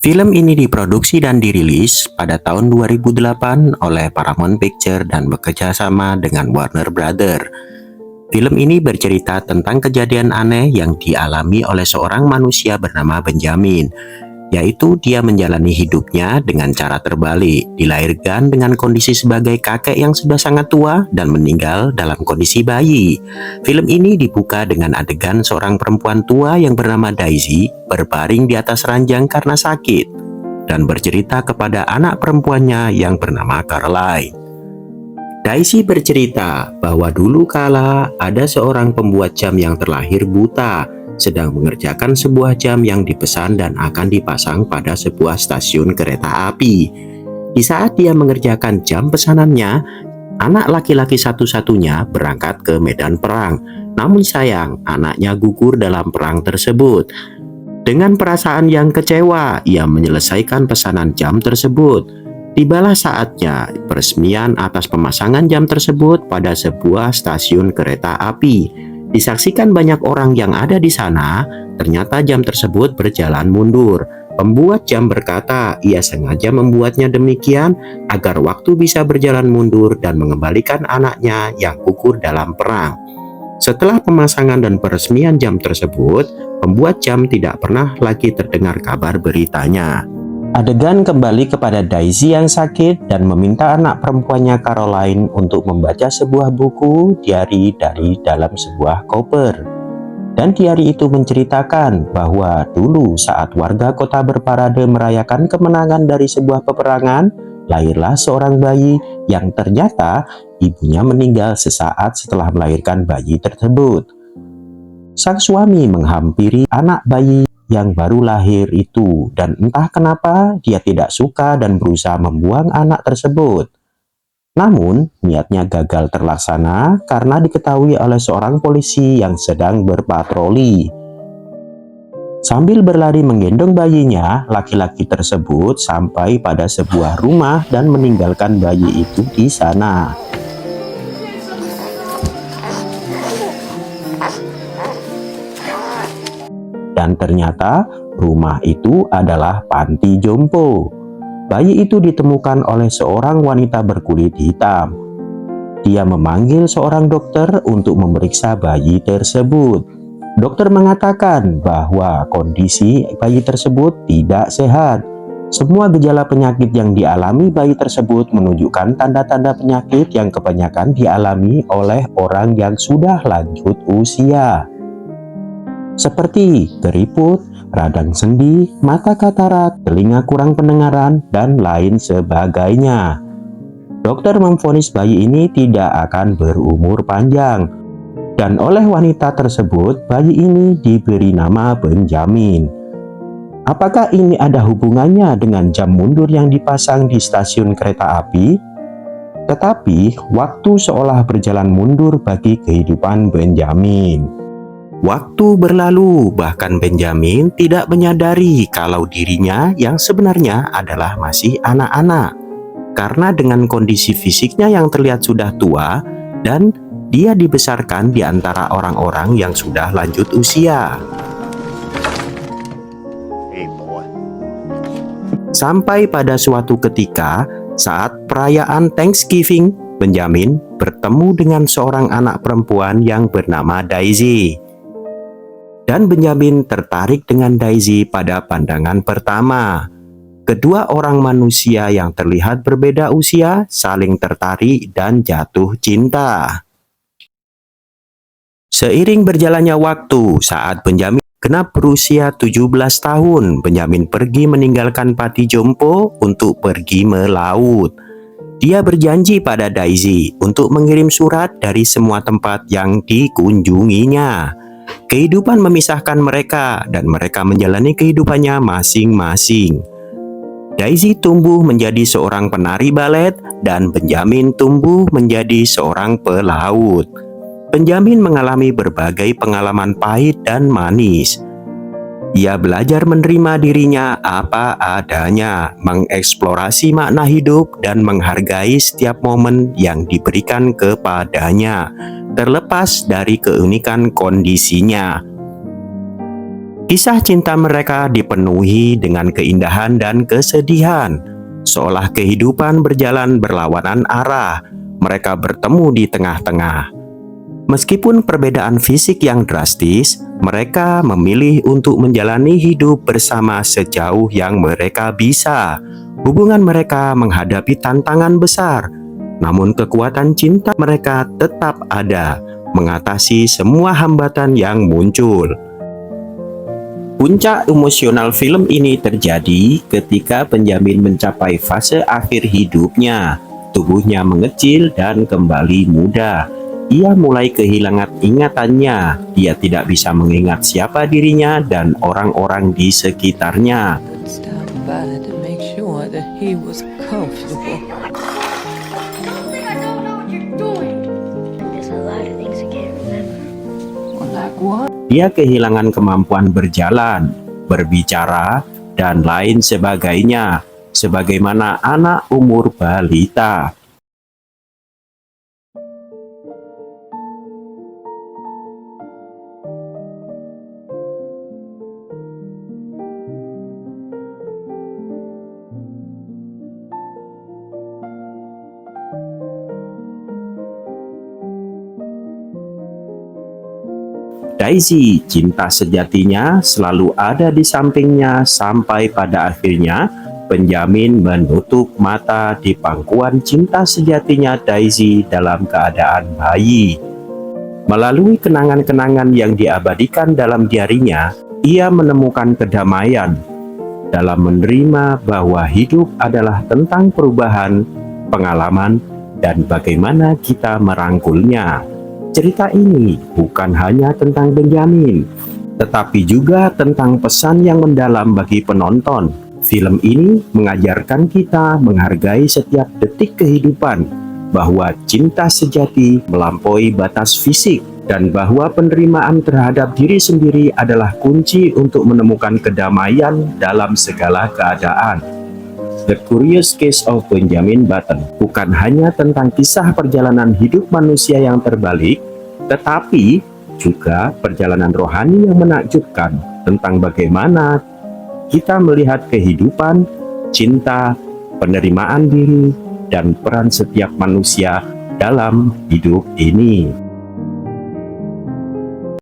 Film ini diproduksi dan dirilis pada tahun 2008 oleh Paramount Pictures dan bekerja sama dengan Warner Brother. Film ini bercerita tentang kejadian aneh yang dialami oleh seorang manusia bernama Benjamin, yaitu dia menjalani hidupnya dengan cara terbalik, dilahirkan dengan kondisi sebagai kakek yang sudah sangat tua dan meninggal dalam kondisi bayi. Film ini dibuka dengan adegan seorang perempuan tua yang bernama Daisy berbaring di atas ranjang karena sakit dan bercerita kepada anak perempuannya yang bernama Caroline. Daisy bercerita bahwa dulu kala ada seorang pembuat jam yang terlahir buta, sedang mengerjakan sebuah jam yang dipesan dan akan dipasang pada sebuah stasiun kereta api. Di saat dia mengerjakan jam pesanannya, anak laki-laki satu-satunya berangkat ke medan perang. Namun sayang, anaknya gugur dalam perang tersebut. Dengan perasaan yang kecewa, ia menyelesaikan pesanan jam tersebut. Tibalah saatnya peresmian atas pemasangan jam tersebut pada sebuah stasiun kereta api. Disaksikan banyak orang yang ada di sana, ternyata jam tersebut berjalan mundur. Pembuat jam berkata ia sengaja membuatnya demikian agar waktu bisa berjalan mundur dan mengembalikan anaknya yang gugur dalam perang. Setelah pemasangan dan peresmian jam tersebut, pembuat jam tidak pernah lagi terdengar kabar beritanya. Adegan kembali kepada Daisy yang sakit dan meminta anak perempuannya Caroline untuk membaca sebuah buku diari dari dalam sebuah koper. Dan diari itu menceritakan bahwa dulu saat warga kota berparade merayakan kemenangan dari sebuah peperangan, lahirlah seorang bayi yang ternyata ibunya meninggal sesaat setelah melahirkan bayi tersebut. Sang suami menghampiri anak bayi yang baru lahir itu dan entah kenapa dia tidak suka dan berusaha membuang anak tersebut. Namun niatnya gagal terlaksana karena diketahui oleh seorang polisi yang sedang berpatroli. Sambil berlari menggendong bayinya, laki-laki tersebut sampai pada sebuah rumah dan meninggalkan bayi itu di sana. Dan ternyata rumah itu adalah panti jompo. Bayi itu ditemukan oleh seorang wanita berkulit hitam. Dia memanggil seorang dokter untuk memeriksa bayi tersebut. Dokter mengatakan bahwa kondisi bayi tersebut tidak sehat. Semua gejala penyakit yang dialami bayi tersebut menunjukkan tanda-tanda penyakit yang kebanyakan dialami oleh orang yang sudah lanjut usia, seperti keriput, radang sendi, mata katarak, telinga kurang pendengaran, dan lain sebagainya. Dokter memvonis bayi ini tidak akan berumur panjang, dan oleh wanita tersebut bayi ini diberi nama Benjamin. Apakah ini ada hubungannya dengan jam mundur yang dipasang di stasiun kereta api? Tetapi waktu seolah berjalan mundur bagi kehidupan Benjamin. Waktu berlalu, bahkan Benjamin tidak menyadari kalau dirinya yang sebenarnya adalah masih anak-anak. Karena dengan kondisi fisiknya yang terlihat sudah tua, dan dia dibesarkan di antara orang-orang yang sudah lanjut usia. Sampai pada suatu ketika, saat perayaan Thanksgiving, Benjamin bertemu dengan seorang anak perempuan yang bernama Daisy. Dan Benjamin tertarik dengan Daisy pada pandangan pertama. Kedua orang manusia yang terlihat berbeda usia saling tertarik dan jatuh cinta. Seiring berjalannya waktu, saat Benjamin genap berusia 17 tahun, Benjamin pergi meninggalkan panti jompo untuk pergi melaut. Dia berjanji pada Daisy untuk mengirim surat dari semua tempat yang dikunjunginya. Kehidupan memisahkan mereka dan mereka menjalani kehidupannya masing-masing. Daisy tumbuh menjadi seorang penari balet dan Benjamin tumbuh menjadi seorang pelaut. Benjamin mengalami berbagai pengalaman pahit dan manis. Ia belajar menerima dirinya apa adanya, mengeksplorasi makna hidup dan menghargai setiap momen yang diberikan kepadanya, terlepas dari keunikan kondisinya. Kisah cinta mereka dipenuhi dengan keindahan dan kesedihan, seolah kehidupan berjalan berlawanan arah. Mereka bertemu di tengah-tengah. Meskipun perbedaan fisik yang drastis, mereka memilih untuk menjalani hidup bersama sejauh yang mereka bisa. Hubungan mereka menghadapi tantangan besar, namun kekuatan cinta mereka tetap ada, mengatasi semua hambatan yang muncul. Puncak emosional film ini terjadi ketika Benjamin mencapai fase akhir hidupnya. Tubuhnya mengecil dan kembali muda. Ia mulai kehilangan ingatannya. Dia tidak bisa mengingat siapa dirinya dan orang-orang di sekitarnya. Dia kehilangan kemampuan berjalan, berbicara, dan lain sebagainya, sebagaimana anak umur balita. Daisy, cinta sejatinya, selalu ada di sampingnya sampai pada akhirnya Benjamin menutup mata di pangkuan cinta sejatinya Daisy dalam keadaan bayi. Melalui kenangan-kenangan yang diabadikan dalam diarinya, ia menemukan kedamaian dalam menerima bahwa hidup adalah tentang perubahan, pengalaman, dan bagaimana kita merangkulnya. Cerita ini bukan hanya tentang Benjamin, tetapi juga tentang pesan yang mendalam bagi penonton. Film ini mengajarkan kita menghargai setiap detik kehidupan, bahwa cinta sejati melampaui batas fisik, dan bahwa penerimaan terhadap diri sendiri adalah kunci untuk menemukan kedamaian dalam segala keadaan. The Curious Case of Benjamin Button bukan hanya tentang kisah perjalanan hidup manusia yang terbalik, tetapi juga perjalanan rohani yang menakjubkan tentang bagaimana kita melihat kehidupan, cinta, penerimaan diri, dan peran setiap manusia dalam hidup ini.